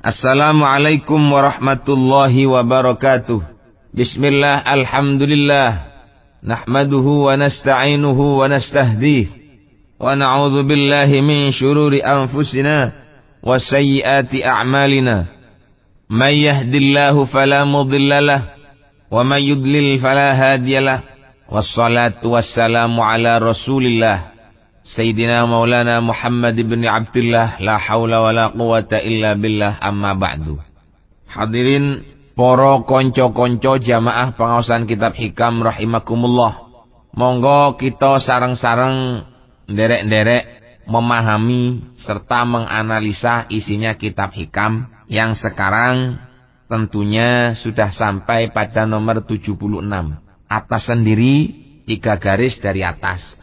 Assalamualaikum warahmatullahi wabarakatuh. Bismillah, alhamdulillah. Nahmaduhu wa nasta'inuhu wa nastahdih. Wa na'udzu billahi min syururi anfusina wa sayyiati a'malina. May yahdillahu fala mudilla lah wa may yudlil fala hadiyalah. Wassalatu wassalamu ala Rasulillah Sayyidina Maulana Muhammad ibn Abdullah, la haula wa la quwata illa billah, amma ba'du. Hadirin para konco-konco jamaah pengaosan kitab hikam rahimakumullah. Monggo kita sareng-sareng nderek-nderek memahami serta menganalisa isinya kitab hikam yang sekarang tentunya sudah sampai pada nomor 76. Atas sendiri 3 garis dari atas.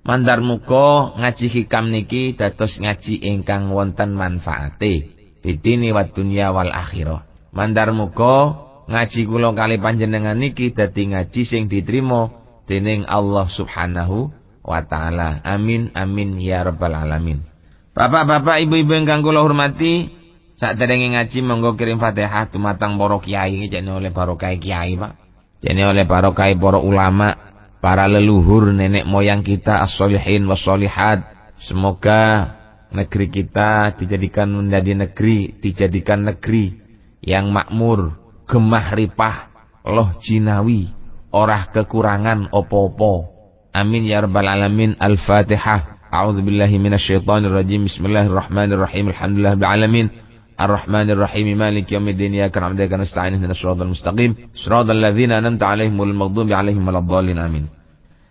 Mandar muga ngaji hikam niki dados ngaji ingkang wonten manfaate bidini wa dunya wal akhirah. Mandar muga ngaji kula kali panjenengan niki dadi ngaji sing diterima dening Allah Subhanahu wa taala. Amin amin ya rabbal alamin. Bapak-bapak, ibu-ibu ingkang kula hormati, saderenge ngaji monggo kirim Fatihah dumateng para kiai, jane oleh barokah kiai, Pak. Jane oleh barokah para ulama, para leluhur nenek moyang kita as-solihin was-solihat. Semoga negeri kita dijadikan negeri yang makmur, gemah ripah, loh jinawi, orah kekurangan opo-opo. Amin ya rabbal alamin. Al-Fatihah. A'udzubillahi minasyaitonir rajim. Bismillahirrahmanirrahim. Alhamdulillahirabbil alamin. Ar-Rahmanir-Rahim, Maliki yaumiddin, iyyaka na'budu wa iyyaka nasta'in, ihdinas siratal mustaqim, siratal ladzina an'amta 'alaihimul maghdubi 'alaihim waladdallin. Amin.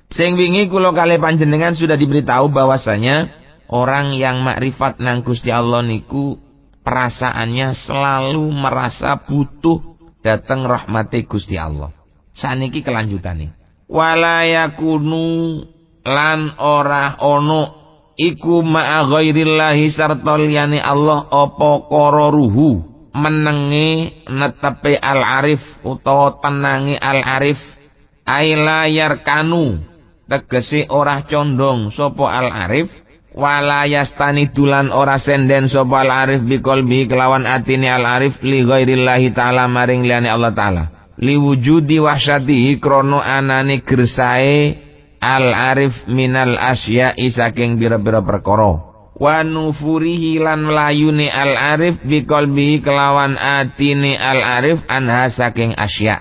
Sing wingi kula kalih panjenengan sudah diberitahu bahwasanya orang yang makrifat nang Gusti Allah niku perasaannya selalu merasa butuh dateng rahmati Gusti Allah. Saniki kelanjutane. Wala yakunu lan ora ono iku ma'a ghairillahi sarta liyane Allah apa qararuhu menenge netepe al-arif utawa tenange al-arif aila yarkanu tegese ora condong sapa al-arif wala yastani dulan ora senden sapa al-arif biqalbi kelawan atine al-arif li ghairillahi ta'ala maring liyane Allah ta'ala liwujudi wahsyatihi krana anane gersae al-arif minal asya'i saking bira-bira perkara wa nufurihi lan melayune al-arif biqalbihi kelawan atine al-arif anha saking asya'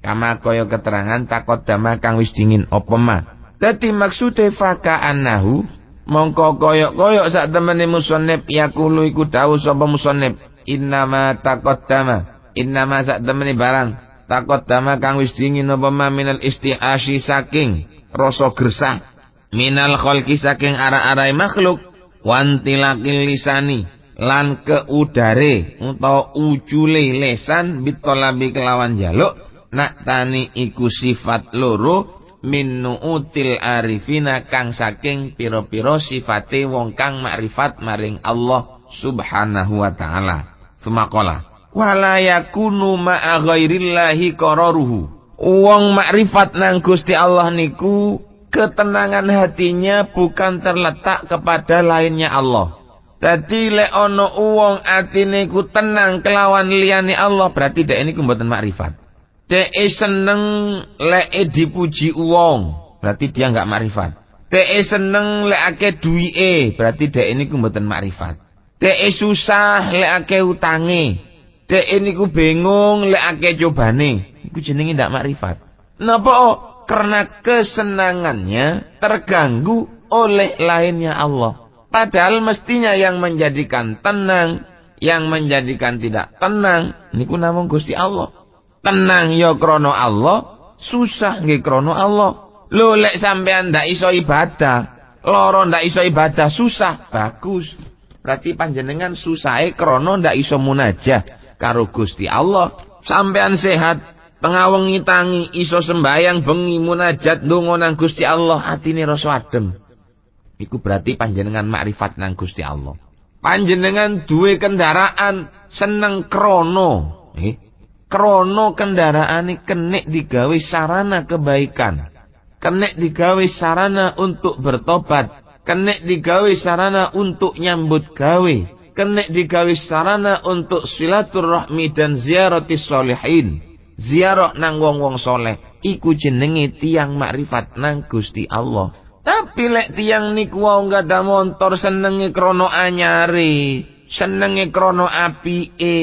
kama kaya keterangan takot dama kang wis dingin apa mah. Dadi maksude faka annahu mongko koyok-koyok sak temene musannif yaqulu iku dawuh sapa musannif innama takot dama innama sak temene barang takot dama kang wis dingin apa mah minal isti'asyi saking rasa gersah minal khalqi saking ara-arai makhluk wantilakil lisani lan keudare utawa ujule lesan bitolabi kelawan jaluk nak tani iku sifat loro min nu'util arifina kang saking pira-pira sifate wong kang makrifat maring Allah Subhanahu wa taala. Sumaqala wala yakunu ma'a ghairillahi qararuhu. Wong makrifat nang Gusti Allah niku ketenangan hatinya bukan terletak kepada lainnya Allah. Dadi lek ana wong atine ku tenang kelawan liyane Allah berarti dhek niku mboten makrifat. Dhek seneng lek dipuji wong berarti dia enggak makrifat. Dhek seneng lek akeh duwike berarti dhek niku mboten makrifat. Dhek susah lek akeh utange. Dhek niku bingung lek akeh cobane. Iku jenenge ndak makrifat. Napa? Karena kesenangannya terganggu oleh lainnya Allah. Padahal mestinya yang menjadikan tenang, yang menjadikan tidak tenang niku namung Gusti Allah. Tenang ya krana Allah, susah nggih krana Allah. Lho lek sampean ndak iso ibadah, lara ndak iso ibadah, susah, bagus. Berarti panjenengan susahe krana ndak iso munajah karo Gusti Allah. Sampean sehat, pengawengi tangi, iso sembayang bengi munajat ndonga nang Gusti Allah, atine rasa adem. Iku berarti panjenengan makrifat nang Gusti Allah. Panjenengan duwe kendaraan seneng krono, krono kendaraane kenek digawe sarana kebaikan, kenek digawe sarana untuk bertobat, kenek digawe sarana untuk nyambut gawe, kena digawe sarana untuk silaturahmi dan ziaratis sholihin. Ziarah nang wong-wong soleh iku jenenge tiyang makrifat nang Gusti Allah. Tapi lek tiyang niku wau gadah montor senenge krana anyare, senenge krana apike,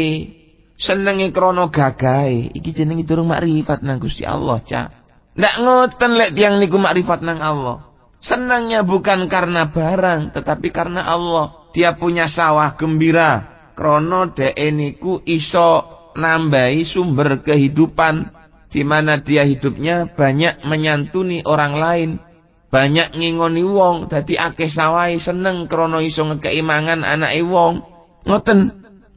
senenge krana gagahe, iki jenenge durung makrifat nang Gusti Allah, Cak. Ndak ngoten lek tiyang niku makrifat nang Allah. Senangnya bukan karena barang, tetapi karena Allah. Dia punya sawah gembira krana dheke niku iso nambahi sumber kehidupan, di mana dia hidupnya banyak menyantuni orang lain, banyak ngingoni wong, dadi akeh sawahe seneng krana iso ngekeki mangan anake wong. Ngoten.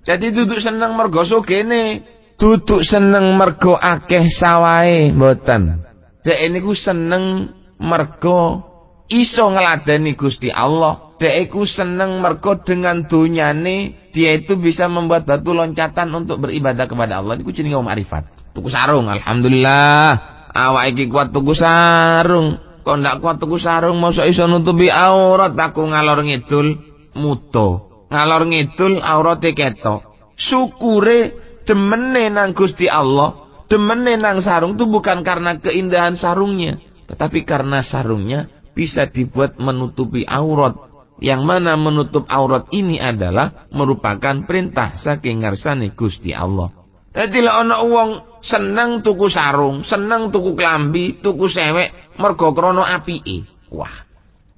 Jadi duduk seneng mergo sugene, duduk seneng mergo akeh sawahe, mboten. Dhek niku seneng mergo iso ngladeni Gusti Allah. Dhek iku seneng mergo dengan donyane dia itu bisa membuat batu loncatan untuk beribadah kepada Allah. Iku jenenge makrifat. Tuku sarung, alhamdulillah. Awak iki kuat tuku sarung. Kok ndak kuat tuku sarung mosok iso nutupi aurat, aku ngalor ngidul muto. Ngalor ngidul aurate ketok. Syukure demene nang Gusti Allah, demene nang sarung itu bukan karena keindahan sarungnya, tetapi karena sarungnya bisa dibuat menutupi aurat. Yang mana menutup aurat ini adalah merupakan perintah saking ngarsane Gusti Allah. Dadi lek ana wong seneng tuku sarung, seneng tuku klambi, tuku sewek mergo krana apike. Wah,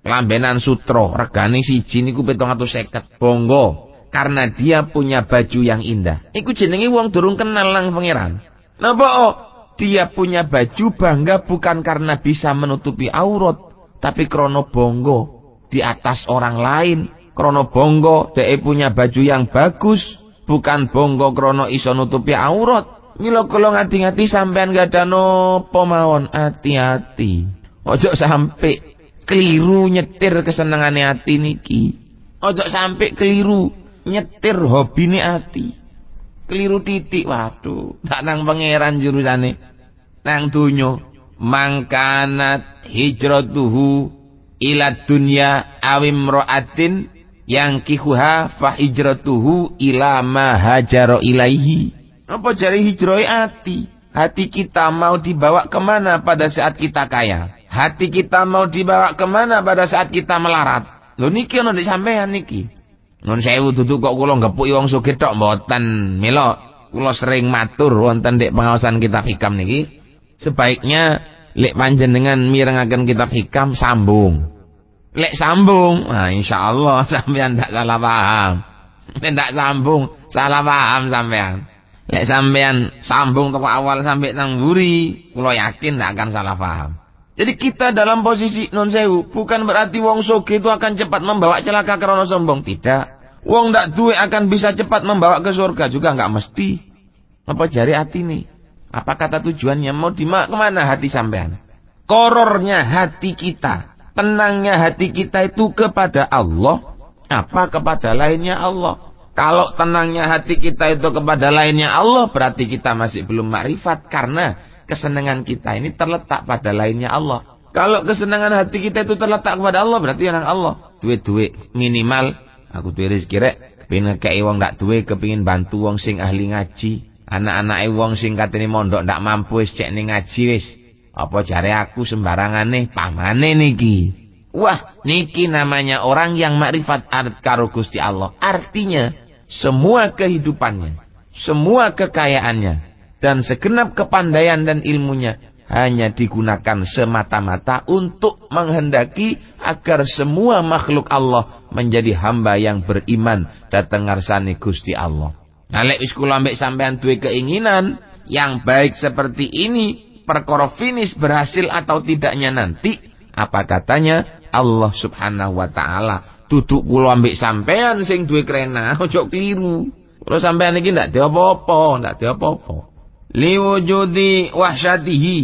klambenan sutra regane siji niku 750. Bonggo karena dia punya baju yang indah. Iku jenenge wong durung kenal nang pangeran. Napa? Dia punya baju bangga bukan karena bisa menutupi aurat, tapi krana bangga di atas orang lain. Krono bonggo dhek punya baju yang bagus, bukan bonggo krono iso nutupi aurat. Mila kula ngati-ngati sampean gak ada nopo mawon, hati-hati. Ojo sampai keliru nyetir kesenengane ati niki. Ojo sampai keliru nyetir hobine ati. Keliru titik, waduh, tak nang pangeran jurusane. Nang dunyo mangkanat hijratuhu ila dunya awim ro'atin yang kihuha fa hijratuhu ila ma hajaro ilaihi. Apa jari hijroi hati? Hati kita mau dibawa kemana pada saat kita kaya? Hati kita mau dibawa kemana pada saat kita melarat? Lho niki ono nek sampean niki. Nun sewu dudu kok kula ngepuki wong sugih tok mboten. Mila kula sering matur wonten ndek pengaosan kitab hikam niki, sebaiknya lek panjenengan mirengaken kitab hikam sambung. Lek sambung, nah insyaallah sampean ndak salah paham. Lek ndak sambung, salah paham sampean. Lek sampean sambung toko awal sampai nang mburi, kula yakin ndak akan salah paham. Jadi kita dalam posisi non sewu, bukan berarti wong sugih itu akan cepat membawa celaka karena sombong, tidak. Wong ndak duwe akan bisa cepat membawa ke surga juga enggak mesti. Apa jari hati nih? Apa kata tujuannya? Mau kemana hati sampean? Korornya hati kita, tenangnya hati kita itu kepada Allah, apa kepada lainnya Allah. Kalau tenangnya hati kita itu kepada lainnya Allah, berarti kita masih belum makrifat, karena kesenangan kita ini terletak pada lainnya Allah. Kalau kesenangan hati kita itu terletak kepada Allah, berarti orang Allah. Duit-duit minimal, aku duwe rezeki rek, kepengin ngekeki wong ndak duwe, kepengin bantu wong sing ahli ngaji. Anak-anake wong sing katene mondok ndak mampu wis cek ning ngaji wis. Apa jare aku sembarangane pamane niki. Wah, niki namanya orang yang makrifat karo Gusti Allah. Artinya semua kehidupannya, semua kekayaannya, dan segenap kepandaian dan ilmunya hanya digunakan semata-mata untuk menghendaki agar semua makhluk Allah menjadi hamba yang beriman dateng ngarsane Gusti Allah. Nah lek wis kula ambek sampean duwe keinginan yang baik seperti ini, perkara finish berhasil atau tidaknya nanti, apa katanya Allah Subhanahu wa taala, duduk kula ambek sampean sing duwe krena, ojo kliru. Kula sampean iki ndak apa-apa, ndak apa-apa. Liwujudi wahsyatihi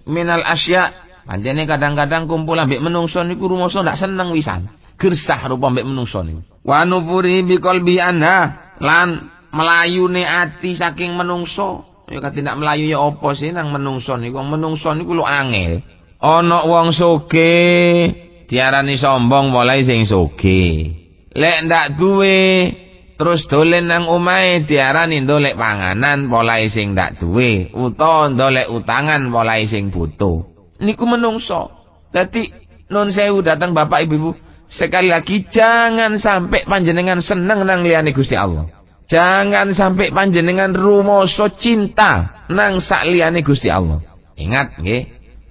minal asya. Pancene kadang-kadang kumpul ambek menungso niku rumoso ndak seneng wisan. Gersah rupa ambek menungso niku. Wa nufuri biqalbi anha, lan melayune ati saking menungso. Ya kate ndak melayu ya apa sih nang menungso niku. Wong menungso niku lho angel. Ana wong sugih diarani sombong mulai sing sugih. Lek ndak duwe terus dolen nang omahe diarani ndolek panganan polahe sing ndak duwe, utawa ndolek utangan polahe sing butuh. Niku menungso. Dadi nun sewu datang Bapak Ibu, sekali lagi jangan sampai panjenengan seneng nang liyane Gusti Allah. Jangan sampai panjenengan rumoso cinta nang sak liyane Gusti Allah. Ingat nggih,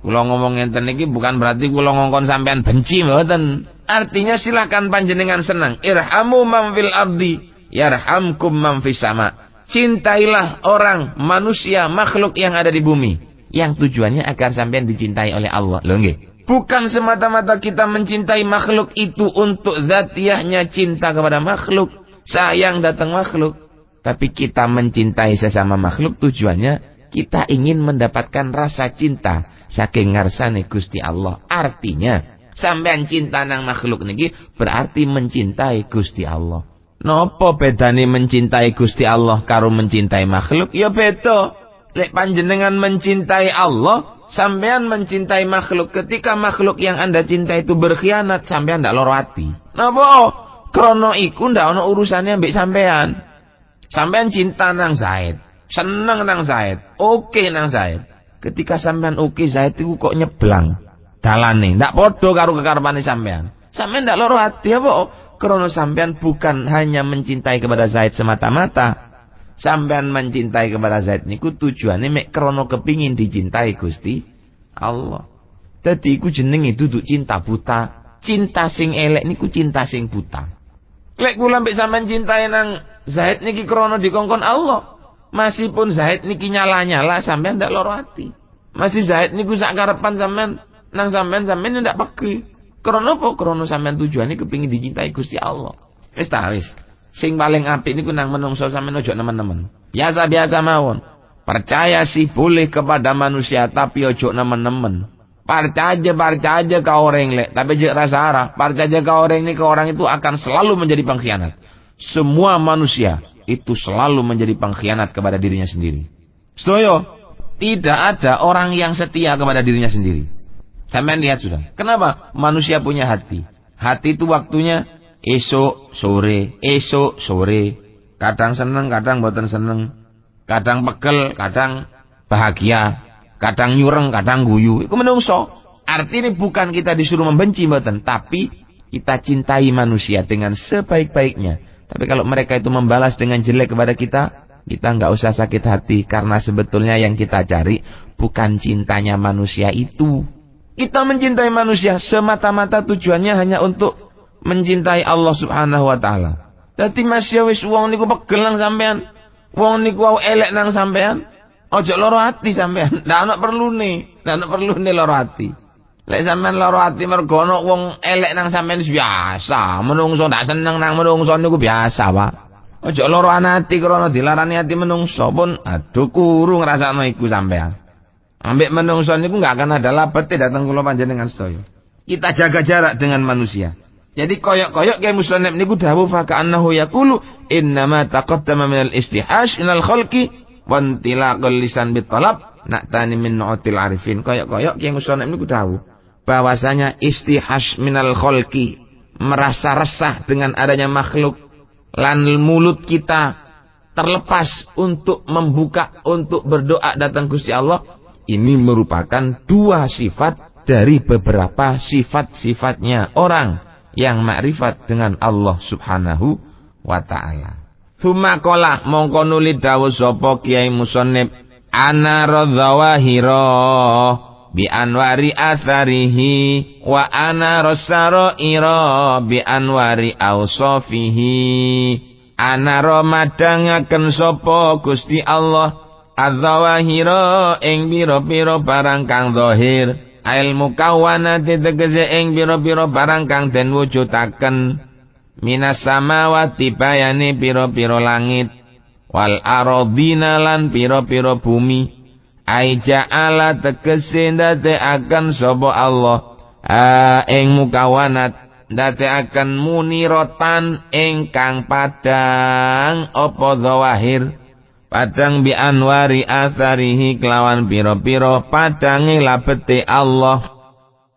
kula ngomong ngenten niki bukan berarti kula ngongkon sampean benci mboten. Artinya silakan panjenengan senang. Irhamu man fil ardi yarhamkum man fis sama. Cintailah orang, manusia, makhluk yang ada di bumi, yang tujuannya agar sampean dicintai oleh Allah. Lho nggih. Bukan semata-mata kita mencintai makhluk itu untuk zatiahnya cinta kepada makhluk, sayang datang makhluk. Tapi kita mencintai sesama makhluk tujuannya kita ingin mendapatkan rasa cinta saking ngarsane Gusti Allah. Artinya sampean cinta nang makhluk niki berarti mencintai Gusti Allah. Napa bedane mencintai Gusti Allah karo mencintai makhluk? Ya beda. Lek panjenengan mencintai Allah, sampean mencintai makhluk. Ketika makhluk yang Anda cinta itu berkhianat, sampean ndak loro ati. Napa? Krono iku ndak ana urusannya mbek sampean. Sampean cinta nang Zaid, seneng nang Zaid, oke nang Zaid. Ketika sampean oke, Zaid itu kok nyeblang dalane, ndak padha karo kekarepane sampean. Sampean ndak loro ati apa? Krono sampean bukan hanya mencintai kepada Zaid semata-mata. Sampean mencintai kepada Zaid niku tujuane mek krono kepingin dicintai Gusti Allah. Dadi iku jenenge duduk cinta buta. Cinta sing elek niku cinta sing buta. Lek kula mek sampean cintai nang Zaid niki krono dikongkon Allah. Masihpun Zaid niki nyala-nyala sampean ndak loro ati. Masih Zaid niku sak karepan sampean nang sampean ndak pegi. Krono apa? Krono sampean tujuane kepingin dicintai Gusti Allah. Wis ta wis. Sing paling apik niku nang menungso sampean ojo nemen-nemen. Biasa-biasa mawon. Percaya sih boleh kepada manusia tapi ojo nemen-nemen. Percaya ke orang lek, tapi jek rasa arah. Percaya ke orang ini, ke orang itu akan selalu menjadi pengkhianat. Semua manusia itu selalu menjadi pengkhianat kepada dirinya sendiri. Setuju? Tidak ada orang yang setia kepada dirinya sendiri. Sampean lihat sudah. Kenapa? Manusia punya hati. Hati itu waktunya esok sore. Kadang seneng, kadang boten seneng. Kadang pegel, kadang bahagia. Kadang nyureng, kadang guyu. Itu menungso. Artinya bukan kita disuruh membenci boten, tapi kita cintai manusia dengan sebaik-baiknya. Tapi kalau mereka itu membalas dengan jelek kepada kita nggak usah sakit hati. Karena sebetulnya yang kita cari bukan cintanya manusia itu. Kita mencintai manusia semata-mata tujuannya hanya untuk mencintai Allah Subhanahu wa taala. Dadi masya wis wong niku pegel nang sampean. Wong niku wau elek nang sampean. Ojo loro ati sampean. Ndak ana perlune loro ati. Lek sampean loro ati mergo ana wong elek nang sampean wis biasa. Menungso ndak seneng nang menungso niku biasa, Pak. Ojo loro ati krana dilarani ati menungso pun aduh kuru ngrasakno iku sampean. Ambek menungso niku enggak akan ada labete datang kula panjenengan sedaya. Kita jaga jarak dengan manusia. Jadi koyok-koyok kayak muslim niku dawuh fa ka'annahu yaqulu innama taqaddama minal istihash minal khalqi wa intilaqul lisan bit talab na'tani min nu'atil arifin. Koyok-koyok kayak muslim niku dawuh bahwasanya istihash minal khalqi, merasa resah dengan adanya makhluk, lan mulut kita terlepas untuk membuka, untuk berdoa datang Gusti Allah. Ini merupakan dua sifat dari beberapa sifat-sifatnya orang yang makrifat dengan Allah Subhanahu wa ta'ala. Tsumma qala mongko nuli dawuh sapa Kiai Musannif ana radzawahira bi anwari atharihi wa ana rasaraira bi anwari ausafihi. Ana ramadangaken sapa Gusti Allah adzawahira ing pira-pira barang kang zahir. Ilmu kawanati tegese ing pira-pira barang kang den wujudaken minas samawati bayane pira-pira langit wal aradina lan pira-pira bumi. Ai ja'ala tegese ndadekaken sapa Allah ing mukawanat ndadekaken muniratan ingkang padang apa zawahir. Padang bi anwari atharihi kelawan piro-piro padangi labete Allah.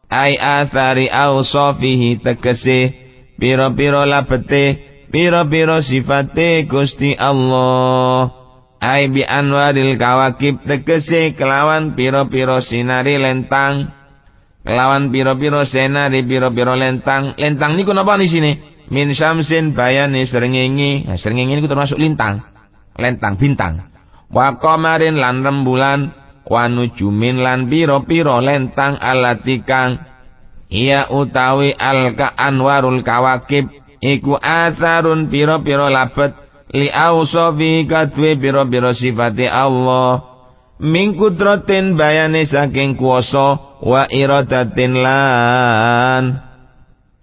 Ai athari awsofihi tegese piro-piro labete pira-pira sifate Gusti Allah. Ai bi anwaril kawakib tegese kelawan pira-pira sinari lentang, kelawan pira-pira sinari pira-pira lentang. Lentang niku napa di sini? Min syamsin bayane srengenge. Nah, srengenge niku termasuk lintang, lentang bintang. Wa qamarin lan rembulan, wa nujumin lan pira-pira lentang alati kang iya utawi al-ka anwarul kawakib iku atharun pira-pira labet li ausofi kadwe biro-biro sifati Allah min kudratin bayane saking kuasa wa iradatin lan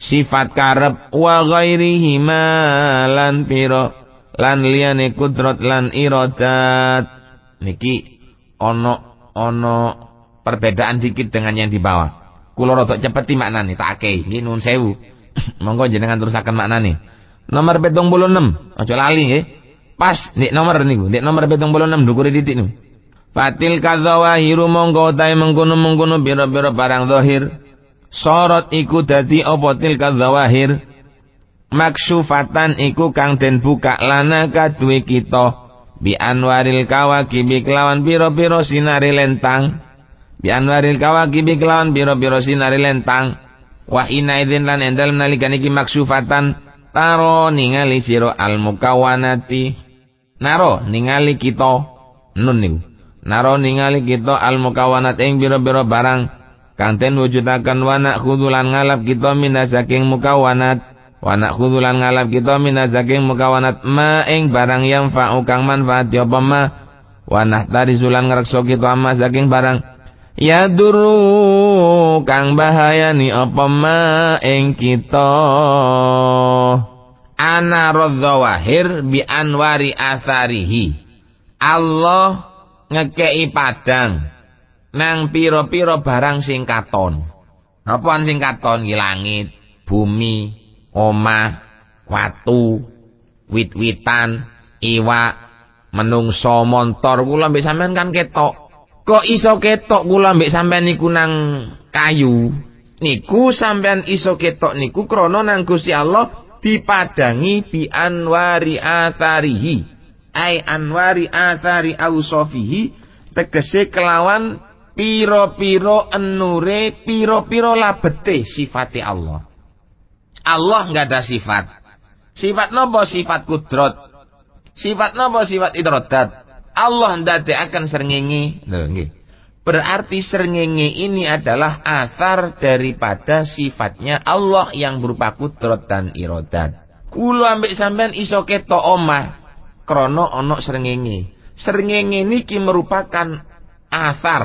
sifat karep wa ghairihi lan piro lan liyane kudrat lan iradat. Niki ono perbedaan dikit dengan yang di bawah. Kula rada cepeti maknane tak akeh nggih nuwun sewu. Monggo jenengan terusaken maknane. Nomor 76, aja lali nggih. Pas nek nomor niku, nek nomor 76 ndukure titik niku. Fatil kadzawahiru monggo utahe mengkono-mengkono bira-bira barang zahir. Sorot iku dadi apa til kadzawahir? Maksufatan iku kang den buka lana kaduwe kita bi anwaril kawakibi kelawan bira-bira sinari lentang. Bi anwaril kawakibi kelawan bira-bira sinari lentang. Wa ina idzin lan endal nalikane iki maksufatan taro ningali siro al mukawanati naro ningali kita nun niku naro ningali kita al mukawanat ing biro-biro barang kang ten wujudaken wa nakhudulan ngalap kita minas saking mukawanat wa nakhudulan ngalap kita minas saking mukawanat ma ing barang yang fa'u kang manfaat apa ma wa nahtarizulan ngrekso kita ma saking barang ya duru kang bahayani apa ma ing kita. Ana radzawahir bi anwari atharihi. Allah ngekei padang nang pira-pira barang sing katon. Napa sing katon ki langit, bumi, omah, watu, wit-witan, iwak, menungso, montor kula mbek sampean kan ketok. Kok iso ketok kula mbek sampean niku nang kayu? Niku sampean iso ketok niku krana nang Gusti Allah dipadangi bi anwari atharihi ai anwari athari ausofihi tegese kelawan piro-piro enure piro-piro labete sifati Allah. Allah enggak ada sifat. Sifat napa? Sifat kudrat. Sifat napa? Sifat iradat. Allah ndadekaken srengenge. Lho nggih. Berarti srengenge ini adalah asar daripada sifatnya Allah yang berupa kudrat dan iradat. Kula ambek sampean iso ketok omah krana ana srengenge. Srengenge niki merupakan asar,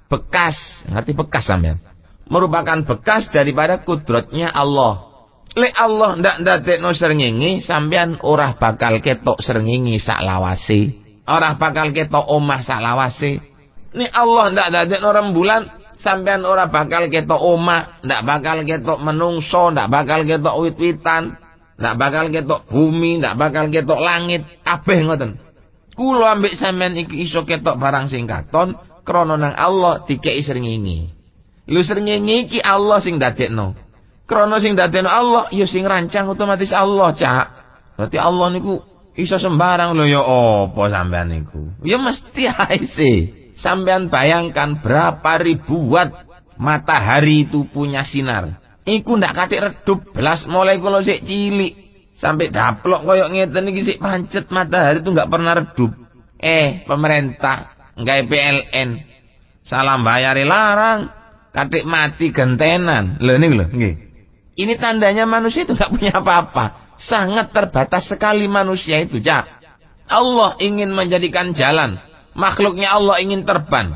bekas, ngerti bekas sampean? Merupakan bekas daripada kudratnya Allah. Lek Allah ndak ndadekno srengenge, sampean ora bakal ketok srengenge sak lawase. Ora bakal ketok omah sak lawase. Nek Allah ndak dadekno rembulan, sampean ora bakal ketok omah, ndak bakal ketok menungso, ndak bakal ketok wit-witan, ndak bakal ketok bumi, ndak bakal ketok langit, kabeh ngoten. Kula ambek sampean iki iso ketok barang sing katon krana nang Allah dikeki srengenge. Lho srengenge iki Allah sing dadekno. Krana sing dadekno Allah, ya sing rancang otomatis Allah, Cak. Berarti Allah niku iso sembarang lho ya apa sampean niku? Ya mesti ae sih. Sampean bayangkan berapa ribu watt matahari itu punya sinar. Iku ndak katik redup belas mulai kula sik cilik sampai daplok koyok ngeten iki sik pancet matahari itu nggak pernah redup. Pemerintah nggawe PLN salam bayare larang, katik mati gentenan. Lho niku lho nggih. Ini tandanya manusia itu nggak punya apa-apa. Sangat terbatas sekali manusia itu, Cak. Allah ingin menjadikan jalan. Makhluknya Allah ingin terbang,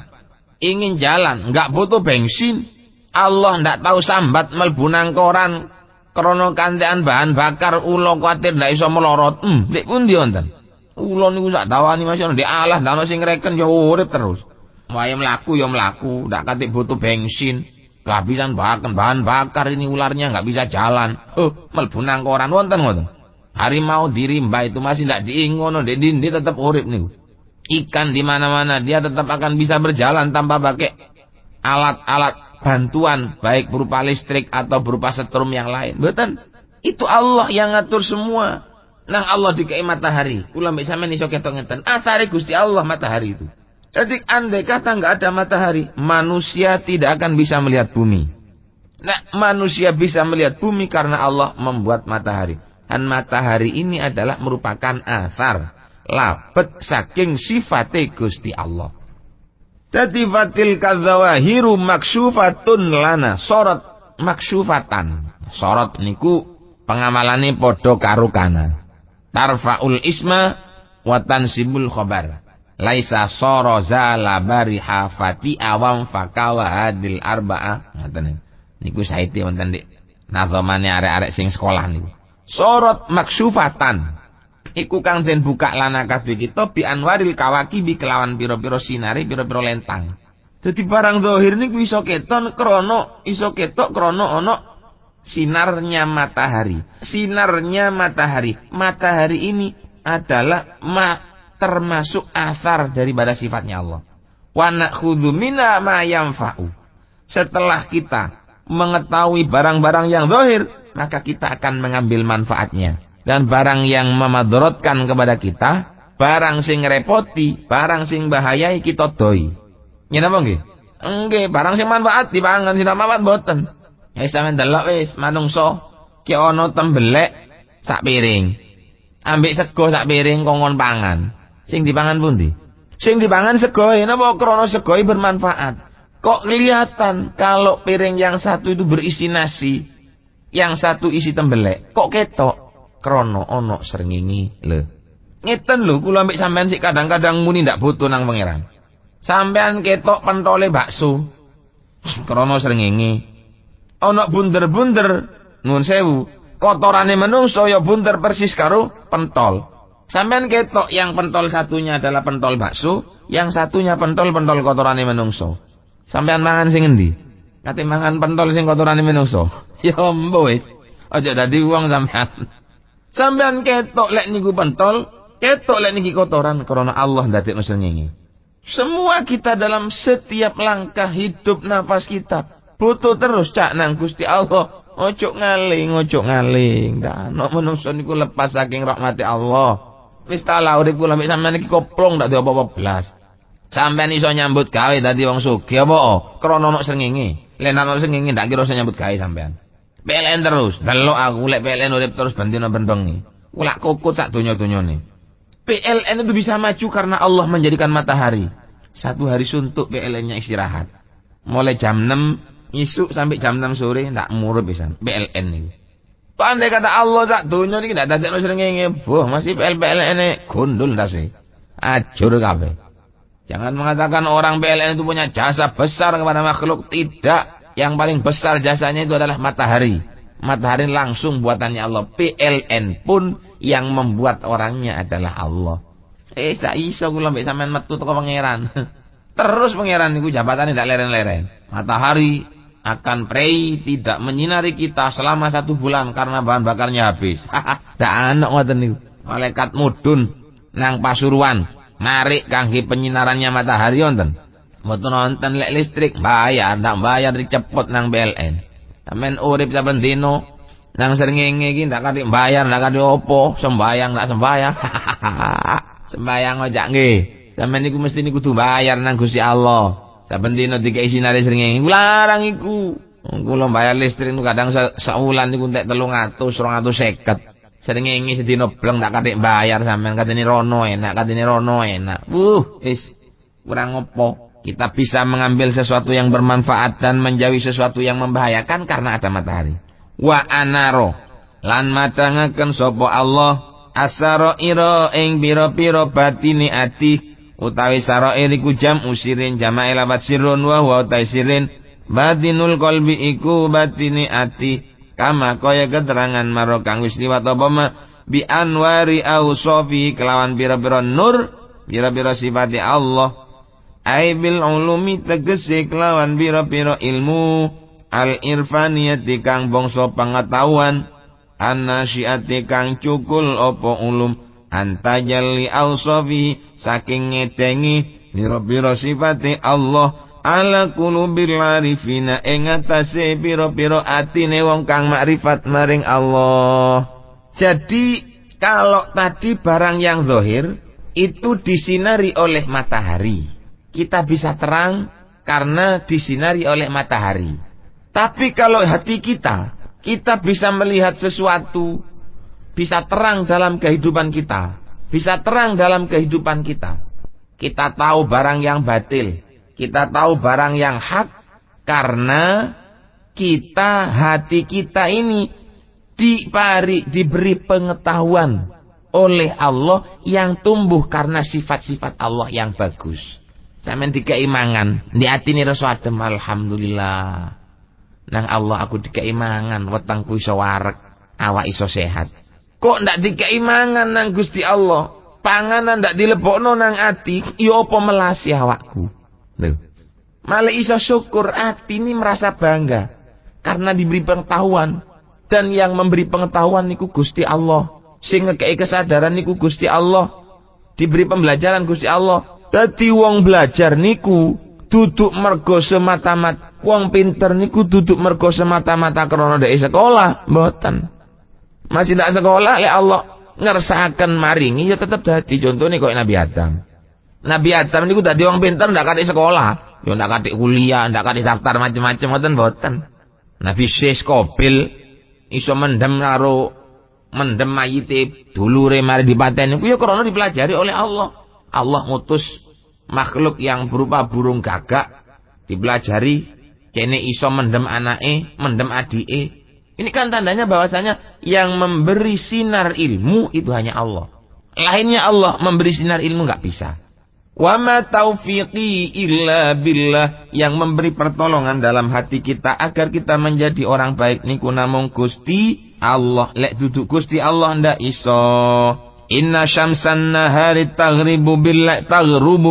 ingin jalan, enggak butuh bensin. Allah ndak tahu sambat mlebu nang koran krana kantekan bahan bakar ula kuwatir ndak iso melorot. Nek pundi wonten? Ula niku sak dawani masih ndek Allah ndak ono sing ngreken ya urip terus. Wae mlaku ya mlaku, ndak katik butuh bensin. Kehabisan bahan bakar ini ularnya nggak bisa jalan. Mlebu nang koran wonten ngoten. Harimau di rimba itu masih ndak diingono, ndek dindi tetep urip niku. Ikan di mana-mana dia tetap akan bisa berjalan tanpa pakai alat-alat bantuan baik berupa listrik atau berupa setrum yang lain. Betul? Itu Allah yang ngatur semua. Nang Allah dikei matahari, kula mbek sampean iso ketok ngeten. Asare Gusti Allah matahari itu. Jadi andai kata enggak ada matahari, manusia tidak akan bisa melihat bumi. Nah, manusia bisa melihat bumi karena Allah membuat matahari. Dan matahari ini adalah merupakan asar labet saking sifate Gusti Allah. Dadi fatil kadzawahiru maksyufatun lana, sorot maksyufatan. Sorot niku pengamalane padha karo kana. Tarfaul isma wa tansibul khabar. Laisa sara zala bariha fati awam fakawa hadil arba'ah. Ngoten niku saite wonten dik nazamane arek-arek sing sekolah niku. Sorot maksyufatan iku kang den buka lana kabeh kita bi anwaril kawakibi kelawan pira-pira sinare pira-pira lentang. Dadi barang zahir niku iso ketok krana ana sinarnya matahari. Sinarnya matahari. Matahari ini adalah termasuk asar daripada sifatnya Allah. Wa na'khudzu minna ma yanfa'u. Setelah kita mengetahui barang-barang yang zahir, maka kita akan mengambil manfaatnya. Dan barang yang memadorotkan kepada kita, barang sing repoti, barang sing bahayai kita doi. Yen apa nggih? Nggih, barang sing manfaat dipangan, sing manfaat mboten. Ya sampeyan delok wis manungsa ki ana tembelek sak piring. Ambek sego sak piring kongon pangan. Sing dipangan pundi? Sing dipangan segoe, napa krana segoe bermanfaat. Kok kelihatan kalau piring yang satu itu berisi nasi, yang satu isi tembelek. Kok ketok? Krana ana srengenge lho. Ngeten lho kula ambek sampean sik kadang-kadang muni ndak butuh nang pangeran. Sampean ketok pentole bakso. Krana srengenge. Ana bunder-bunder nuwun sewu. Kotorane menungso ya bunder persis karo pentol. Sampean ketok yang pentol satunya adalah pentol bakso, yang satunya pentol kotorane menungso. Sampean mangan sing endi? Kate mangan pentol sing kotorane menungso. Ya mbo wis. Aja dadi wong sampean. Sampean ketok lek niku pentol, ketok lek niki kotoran karena Allah ndadekno srengenge. Semua kita dalam setiap langkah hidup nafas kita butuh terus cak nang Gusti Allah. Ojo ngaling. Dan nek menungso niku lepas saking rahmati Allah. Wis talah urip kula mek sampean iki koplong ndak apa-apa blas. Sampean iso nyambut gawe dadi wong sugih apa? Krana ana srengenge. Lek ana srengenge ndak kira iso nyambut gawe sampean. PLN terus, delok aku lek PLN urip terus bendina bentengi. Ulak kokot sak donya-donyane. PLN itu bisa maju karena Allah menjadikan matahari. Satu hari suntuk PLN-nya istirahat. Mulai jam 6 isuk sampai jam 6 sore ndak murup pisan PLN iki. Kok andai kata Allah sak donya niki ndak dadekno srengenge, boh masih PLN gondol ndase. Ajur kabeh. Jangan mengatakan orang PLN itu punya jasa besar kepada makhluk, tidak. Yang paling besar jasanya itu adalah matahari. Matahari langsung buatannya Allah. PLN pun yang membuat orangnya adalah Allah. Tak iso kula mbek sampean metu teko pangeran. Terus pangeran niku jabatane ndak leren-leren. Matahari akan prei tidak menyinari kita selama 1 bulan karena bahan bakarnya habis. Ndak ana ngoten niku. Malaikat mudun nang Pasuruan narik kangge penyinarannya matahari wonten. Mboten nonton lek listrik bayar, ndak bayar dicepot nang PLN. Sampeyan urip saben dina nang srengenge iki ndak kate bayar, ndak kate opo, sembayang ndak sembayang. Sembayang ojak nggih. Sampeyan niku mesti niku kudu bayar nang Gusti Allah. Saben dina dikei sinare srengenge. Larang iku. Kula bayar listrik niku kadang sawulan niku entek 300, 250. Srengenge sedina bleng ndak kate bayar sampeyan katene rono enak. Wis kurang opo. Kita bisa mengambil sesuatu yang bermanfaat dan menjauhi sesuatu yang membahayakan karena ada matahari. Wa anaro lan madangaken sapa Allah asaraira ing pira-pira batine ati utawi sarair iku jam usirin jama'i lafat sirrun wa utai sirin batinul qalbi iku batine ati kama kaya keterangan maro kang wis liwat apa ma bi anwari ausofi kelawan pira-pira nur pira-pira sifate Allah. Aibil ulumi tegese kelawan pira-pira ilmu al-irfaniyati kang bangsa pengetahuan an-nasyiati kang cukul apa ulum antajalli ausafi saking ngedengi pira-pira sifate Allah ala qulubil arifina ing atase pira-pira atine wong kang makrifat maring Allah. Jadi Kalau tadi barang yang zahir itu disinari oleh matahari, kita bisa terang karena disinari oleh matahari. Tapi kalau hati kita bisa melihat sesuatu, bisa terang dalam kehidupan kita, bisa terang dalam kehidupan kita. Kita tahu barang yang batil, kita tahu barang yang hak, karena hati kita ini diberi pengetahuan oleh Allah yang tumbuh karena sifat-sifat Allah yang bagus. Sampeyan dikai mangan, di atine rasa adem, alhamdulillah. Nang Allah aku dikai mangan, wetengku iso wareg, awak iso sehat. Kok ndak dikai mangan nang Gusti Allah? Panganan ndak dilebokno nang ati, ya apa melasi awakku. Lho. Malah iso syukur, ati ini merasa bangga karena diberi pengetahuan. Dan yang memberi pengetahuan niku Gusti Allah. Sing ngekei kesadaran niku Gusti Allah. Diberi pembelajaran Gusti Allah. Dadi wong belajar niku duduk mergo semata-mata. Wong pinter niku duduk mergo semata-mata krana dhek sekolah, mboten. Masih ndak sekolah lek Allah ngersakaken maringi ya tetep dadi. Contone koyo Nabi Adam. Nabi Adam niku dadi wong pinter ndak katik sekolah, ya ndak katik kuliah, ndak katik daftar macam-macam ngoten mboten. Nabi Qabil iso mendem mayite dulure mari dipateni ku ya krana dipelajari oleh Allah. Allah ngutus makhluk yang berupa burung gagak dipelajari kene iso mendem anake, mendem adike. Ini kan tandanya bahwasanya yang memberi sinar ilmu itu hanya Allah. Lainnya Allah memberi sinar ilmu enggak bisa. Wa ma taufiqi illa billah, yang memberi pertolongan dalam hati kita agar kita menjadi orang baik niku namung Gusti Allah. Lek duduk Gusti Allah ndak iso. Inna syamsan nahari taghrubu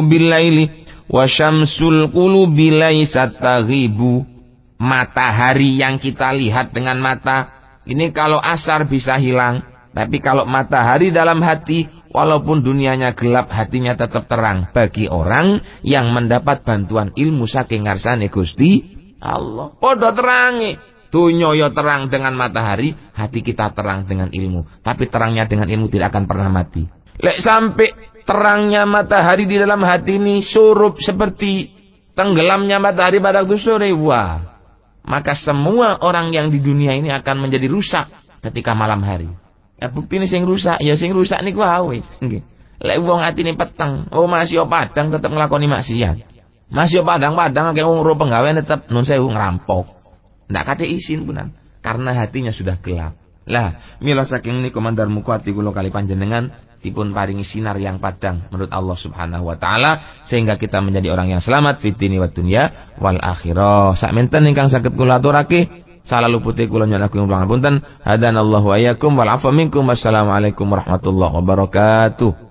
billaili wa syamsul qulubi laysat taghibu. Matahari yang kita lihat dengan mata ini kalau asar bisa hilang, tapi kalau matahari dalam hati, walaupun dunianya gelap, hatinya tetap terang bagi orang yang mendapat bantuan ilmu saking ngarsane Gusti Allah. Padha terange. Dunya ya terang dengan matahari, hati kita terang dengan ilmu. Tapi terangnya dengan ilmu tidak akan pernah mati. Lek sampai terangnya matahari di dalam hati ini surup seperti tenggelamnya matahari pada waktu sore, wah, maka semua orang yang di dunia ini akan menjadi rusak ketika malam hari. Ya bukti ini sing rusak, ya sing rusak niku wis. Nggih. Lek wong atine peteng, masih padang tetep nglakoni maksiat. Masih padang-padang akeh wong ro penggawean tetep nun sewu ngerampok. Ndak kate isin punan karena hatinya sudah gelap. Lah, mila saking niku mandar muku ati kula kali panjenengan dipun paringi sinar yang padang menurut Allah Subhanahu wa taala sehingga kita menjadi orang yang selamat fid dini wad dunya wal akhirah. Sakmenten ingkang saged kula aturake salah lupute kula nyuwun pangapunten. Hadanallahu wa iyyakum wal afwa minkum. Wassalamualaikum warahmatullahi wabarakatuh.